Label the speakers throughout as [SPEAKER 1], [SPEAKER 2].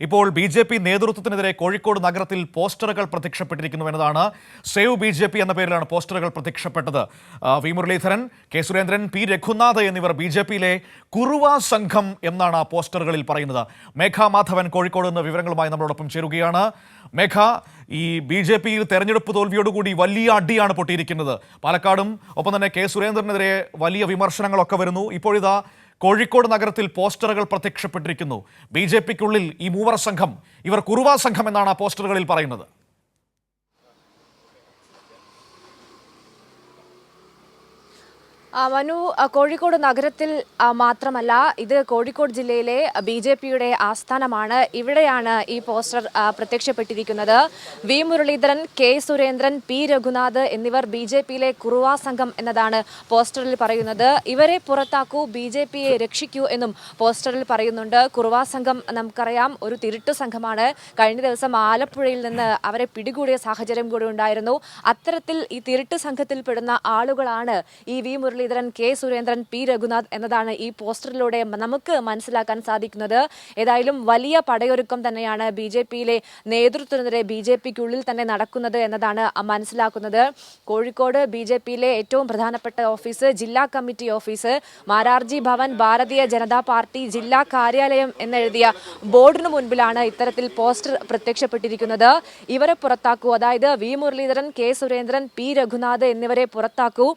[SPEAKER 1] ഇപ്പോൾ ബി.ജെ.പി. നേതൃത്വത്തിനെതിരെ കോഴിക്കോട് നഗരത്തിൽ പോസ്റ്ററുകൾ പ്രത്യക്ഷപ്പെട്ടിരിക്കുന്നു എന്നതാണ്. Save BJP. എന്ന പേരിലാണ് പോസ്റ്ററുകൾ പ്രത്യക്ഷപ്പെട്ടത്. V Muraleedharan, K Surendran, P Raghunath എന്നിവർ ബി.ജെ.പിയിലെ കുറുവ സംഘം എന്നാണ് പോസ്റ്ററുകളിൽ പറയുന്നത്. മേഘ മാധവൻ കോഴിക്കോട് നിന്ന് വിവരങ്ങളുമായി നമ്മളോടൊപ്പം ചേരുകയാണ്. മേഘ, ഈ ബി.ജെ.പിയിൽ തെരഞ്ഞെടുപ്പ് തോൽവിയോടുകൂടി വലിയ അടിയാണ് പൊട്ടിയിരിക്കുന്നത്. പാലക്കാടും ഒപ്പം തന്നെ കെ സുരേന്ദ്രനെതിരെ വലിയ വിമർശനങ്ങളൊക്കെ വരുന്നു. ഇപ്പോഴിതാ കോഴിക്കോട് നഗരത്തിൽ പോസ്റ്ററുകൾ പ്രത്യക്ഷപ്പെട്ടിരിക്കുന്നു. ബി.ജെ.പിക്കുള്ളിൽ ഈ മൂവർ സംഘം, ഇവർ കുറുവ സംഘം എന്നാണ് ആ പോസ്റ്ററുകളിൽ പറയുന്നത്.
[SPEAKER 2] മനു, കോഴിക്കോട് നഗരത്തിൽ മാത്രമല്ല, ഇത് കോഴിക്കോട് ജില്ലയിലെ ബി.ജെ.പിയുടെ ആസ്ഥാനമാണ്. ഇവിടെയാണ് ഈ പോസ്റ്റർ പ്രത്യക്ഷപ്പെട്ടിരിക്കുന്നത്. V Muraleedharan, K Surendran, P Raghunath എന്നിവർ ബി.ജെ.പിയിലെ കുറുവ സംഘം എന്നതാണ് പോസ്റ്ററിൽ പറയുന്നത്. ഇവരെ പുറത്താക്കൂ, ബി.ജെ.പിയെ രക്ഷിക്കൂ എന്നും പോസ്റ്ററിൽ പറയുന്നുണ്ട്. കുറുവ സംഘം നമുക്കറിയാം ഒരു തിരുട്ടു സംഘമാണ്. കഴിഞ്ഞ ദിവസം ആലപ്പുഴയിൽ നിന്ന് അവരെ പിടികൂടിയ സാഹചര്യം കൂടി ഉണ്ടായിരുന്നു. അത്തരത്തിൽ ഈ തിരുട്ടു സംഘത്തിൽപ്പെടുന്ന ആളുകളാണ് ഈ V Muraleedharan, K Surendran, P Raghunath എന്നതാണ് ഈ പോസ്റ്ററിലൂടെ നമുക്ക് മനസ്സിലാക്കാൻ സാധിക്കുന്നത്. ഏതായാലും വലിയ പടയൊരുക്കം തന്നെയാണ് ബി.ജെ.പിയിലെ നേതൃത്വത്തിനെതിരെ ബി.ജെ.പിക്കുള്ളിൽ തന്നെ നടക്കുന്നത് എന്നതാണ് മനസ്സിലാക്കുന്നത്. കോഴിക്കോട് ബി.ജെ.പിയിലെ ഏറ്റവും പ്രധാനപ്പെട്ട ഓഫീസ്, ജില്ലാ committee office, Mararji Bhavan, Bharatiya Janata party ജില്ലാ കാര്യാലയം എന്നെഴുതിയ ബോർഡിന് മുൻപിലാണ് ഇത്തരത്തിൽ പോസ്റ്റർ പ്രത്യക്ഷപ്പെട്ടിരിക്കുന്നത്. ഇവരെ പുറത്താക്കൂ, അതായത് V Muraleedharan, K Surendran, P Raghunath എന്നിവരെ പുറത്താക്കൂ,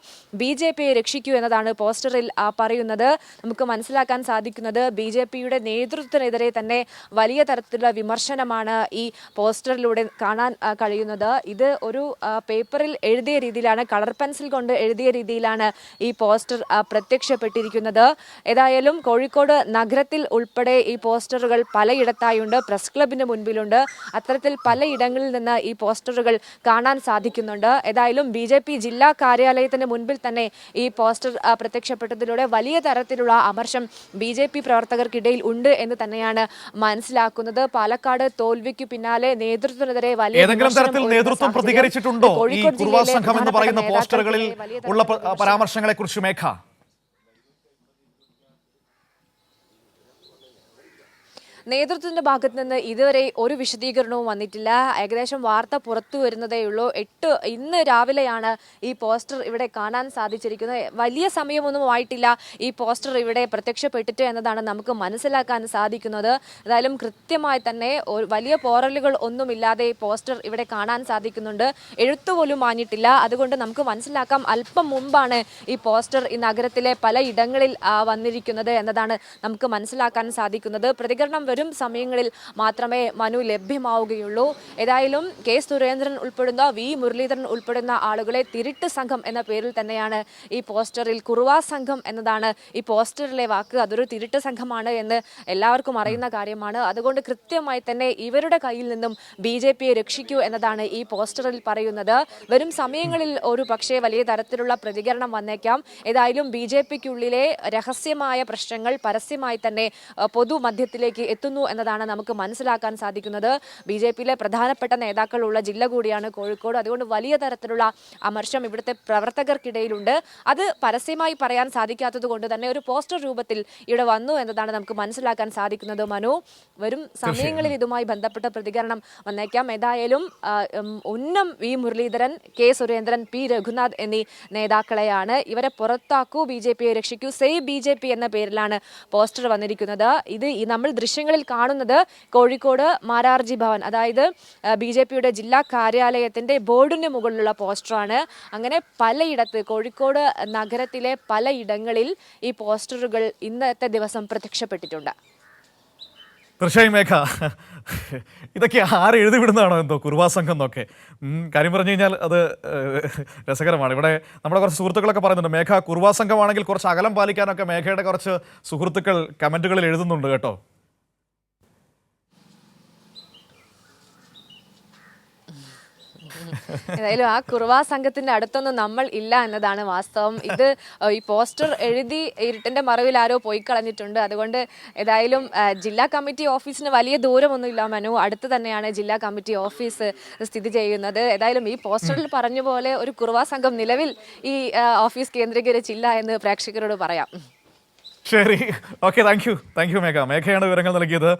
[SPEAKER 2] ബി.ജെ.പിയെ രക്ഷിക്കൂ എന്നതാണ് പോസ്റ്ററിൽ പറയുന്നത്. നമുക്ക് മനസ്സിലാക്കാൻ സാധിക്കുന്നത് ബി.ജെ.പിയുടെ നേതൃത്വത്തിനെതിരെ തന്നെ വലിയ തരത്തിലുള്ള വിമർശനമാണ് ഈ പോസ്റ്ററിലൂടെ കാണാൻ കഴിയുന്നത്. ഇത് ഒരു പേപ്പറിൽ എഴുതിയ രീതിയിലാണ്, കളർ പെൻസിൽ കൊണ്ട് എഴുതിയ രീതിയിലാണ് ഈ പോസ്റ്റർ പ്രത്യക്ഷപ്പെട്ടിരിക്കുന്നത്. ഏതായാലും കോഴിക്കോട് നഗരത്തിൽ ഉൾപ്പെടെ ഈ പോസ്റ്ററുകൾ പലയിടത്തായുണ്ട്. പ്രസ് ക്ലബിന് മുൻപിലുണ്ട്. അത്തരത്തിൽ പലയിടങ്ങളിൽ നിന്ന് ഈ പോസ്റ്ററുകൾ കാണാൻ സാധിക്കുന്നുണ്ട്. ഏതായാലും ബി.ജെ.പി. ജില്ലാ കാര്യാലയത്തിന് മുൻപിൽ തന്നെ ഈ പോസ്റ്റർ പ്രത്യക്ഷപ്പെട്ടതിലൂടെ വലിയ തരത്തിലുള്ള അമർഷം ബി.ജെ.പി. പ്രവർത്തകർക്കിടയിൽ ഉണ്ട് എന്ന് തന്നെയാണ് മനസ്സിലാക്കുന്നത്. പാലക്കാട് തോൽവിക്ക് പിന്നാലെ നേതൃത്വത്തിനെതിരെ വലിയ
[SPEAKER 1] ഏതെങ്കിലും തരത്തിൽ നേതൃത്വം പ്രതികരിച്ചിട്ടുണ്ടോ ഈ കുറുവ സംഘം എന്ന് പറയുന്ന പോസ്റ്ററുകളിൽ ഉള്ള പരാമർശങ്ങളെ കുറിച്ച് മേഘ?
[SPEAKER 2] നേതൃത്വത്തിന്റെ ഭാഗത്ത് നിന്ന് ഇതുവരെ ഒരു വിശദീകരണവും വന്നിട്ടില്ല. ഏകദേശം വാർത്ത പുറത്തു വരുന്നതേയുള്ളൂ. ഇന്ന് രാവിലെയാണ് ഈ പോസ്റ്റർ ഇവിടെ കാണാൻ സാധിച്ചിരിക്കുന്നത്. വലിയ സമയമൊന്നും ആയിട്ടില്ല ഈ പോസ്റ്റർ ഇവിടെ പ്രത്യക്ഷപ്പെട്ടിട്ട് എന്നതാണ് നമുക്ക് മനസ്സിലാക്കാൻ സാധിക്കുന്നത്. ഏതായാലും കൃത്യമായി തന്നെ വലിയ പോറലുകൾ ഒന്നുമില്ലാതെ ഈ പോസ്റ്റർ ഇവിടെ കാണാൻ സാധിക്കുന്നുണ്ട്. എഴുത്തുപോലും മാഞ്ഞിട്ടില്ല. അതുകൊണ്ട് നമുക്ക് മനസ്സിലാക്കാം അല്പം മുമ്പാണ് ഈ പോസ്റ്റർ ഈ നഗരത്തിലെ പല ഇടങ്ങളിൽ വന്നിരിക്കുന്നത് എന്നതാണ് നമുക്ക് മനസ്സിലാക്കാൻ സാധിക്കുന്നത്. പ്രതികരണം വരും സമയങ്ങളിൽ മാത്രമേ മനു ലഭ്യമാവുകയുള്ളൂ. ഏതായാലും കെ സുരേന്ദ്രൻ ഉൾപ്പെടുന്ന, വി മുരളീധരൻ ഉൾപ്പെടുന്ന ആളുകളെ തിരുട്ട് സംഘം എന്ന പേരിൽ തന്നെയാണ് ഈ പോസ്റ്ററിൽ, കുറുവ സംഘം എന്നതാണ് ഈ പോസ്റ്ററിലെ വാക്ക്. അതൊരു തിരുട്ട് സംഘമാണ് എന്ന് എല്ലാവർക്കും അറിയുന്ന കാര്യമാണ്. അതുകൊണ്ട് കൃത്യമായി തന്നെ ഇവരുടെ കയ്യിൽ നിന്നും ബി.ജെ.പിയെ രക്ഷിക്കൂ എന്നതാണ് ഈ പോസ്റ്ററിൽ പറയുന്നത്. വരും സമയങ്ങളിൽ ഒരു പക്ഷേ വലിയ തരത്തിലുള്ള പ്രതികരണം വന്നേക്കാം. ഏതായാലും ബി.ജെ.പിക്കുള്ളിലെ രഹസ്യമായ പ്രശ്നങ്ങൾ പരസ്യമായി തന്നെ പൊതുമധ്യത്തിലേക്ക് എത്തുന്നു എന്നതാണ് നമുക്ക് മനസ്സിലാക്കാൻ സാധിക്കുന്നത്. ബി.ജെ.പിയിലെ പ്രധാനപ്പെട്ട നേതാക്കളുള്ള ജില്ല കൂടിയാണ് കോഴിക്കോട്. അതുകൊണ്ട് വലിയ തരത്തിലുള്ള അമർഷം ഇവിടുത്തെ പ്രവർത്തകർക്കിടയിലുണ്ട്. അത് പരസ്യമായി പറയാൻ സാധിക്കാത്തത് കൊണ്ട് തന്നെ ഒരു പോസ്റ്റർ രൂപത്തിൽ ഇവിടെ വന്നു എന്നതാണ് നമുക്ക് മനസ്സിലാക്കാൻ സാധിക്കുന്നത്. മനു, വരും സമയങ്ങളിൽ ഇതുമായി ബന്ധപ്പെട്ട പ്രതികരണം വന്നേക്കാം. ഏതായാലും ഉന്നം V Muraleedharan, K Surendran, P Raghunath എന്നീ നേതാക്കളെയാണ്. ഇവരെ പുറത്താക്കൂ, ബി.ജെ.പിയെ രക്ഷിക്കൂ, സേവ് ബി.ജെ.പി. എന്ന പേരിലാണ് പോസ്റ്റർ വന്നിരിക്കുന്നത്. ഇത് നമ്മൾ ദൃശ്യങ്ങളിൽ കാണുന്നത് കോഴിക്കോട് മാരാർജി ഭവൻ, അതായത് ബി.ജെ.പിയുടെ ജില്ലാ കാര്യാലയത്തിന്റെ ബോർഡിന് മുകളിലുള്ള പോസ്റ്ററാണ്. അങ്ങനെ പലയിടത്ത് കോഴിക്കോട് നഗരത്തിലെ പലയിടങ്ങളിൽ ഈ പോസ്റ്ററുകൾ ഇന്നത്തെ ദിവസം പ്രത്യക്ഷപ്പെട്ടിട്ടുണ്ട്.
[SPEAKER 1] തീർച്ചയായും മേഘ, ഇതൊക്കെ ആര് എഴുതി വിടുന്നതാണോ എന്തോ കുറുവാ സംഘം എന്നൊക്കെ. കാര്യം പറഞ്ഞു കഴിഞ്ഞാൽ അത് രസകരമാണ്. ഇവിടെ നമ്മുടെ കുറച്ച് സുഹൃത്തുക്കളൊക്കെ പറയുന്നുണ്ട്, മേഘ കുറുവാ സംഘമാണെങ്കിൽ കുറച്ച് അകലം പാലിക്കാനൊക്കെ മേഘയുടെ കുറച്ച് സുഹൃത്തുക്കൾ കമൻറ്റുകളിൽ എഴുതുന്നുണ്ട് കേട്ടോ.
[SPEAKER 2] ഏതായാലും ആ കുറുവ സംഘത്തിന്റെ അടുത്തൊന്നും നമ്മൾ ഇല്ല എന്നതാണ് വാസ്തവം. ഇത് ഈ പോസ്റ്റർ എഴുതി ഇരുട്ടിന്റെ മറവിൽ ആരോ പോയി കളഞ്ഞിട്ടുണ്ട്. അതുകൊണ്ട് ഏതായാലും ജില്ലാ കമ്മിറ്റി ഓഫീസിന് വലിയ ദൂരമൊന്നും ഇല്ല മനു, അടുത്ത് തന്നെയാണ് ജില്ലാ കമ്മിറ്റി ഓഫീസ് സ്ഥിതി ചെയ്യുന്നത്. ഏതായാലും ഈ പോസ്റ്ററിൽ പറഞ്ഞ പോലെ ഒരു കുറുവ സംഘം നിലവിൽ ഈ ഓഫീസ് കേന്ദ്രീകരിച്ചില്ല എന്ന് പ്രേക്ഷകരോട് പറയാം.
[SPEAKER 1] ശരി, ഓക്കെ, താങ്ക് യു മേഘ. മേഘയാണ് വിവരങ്ങൾ നൽകിയത്.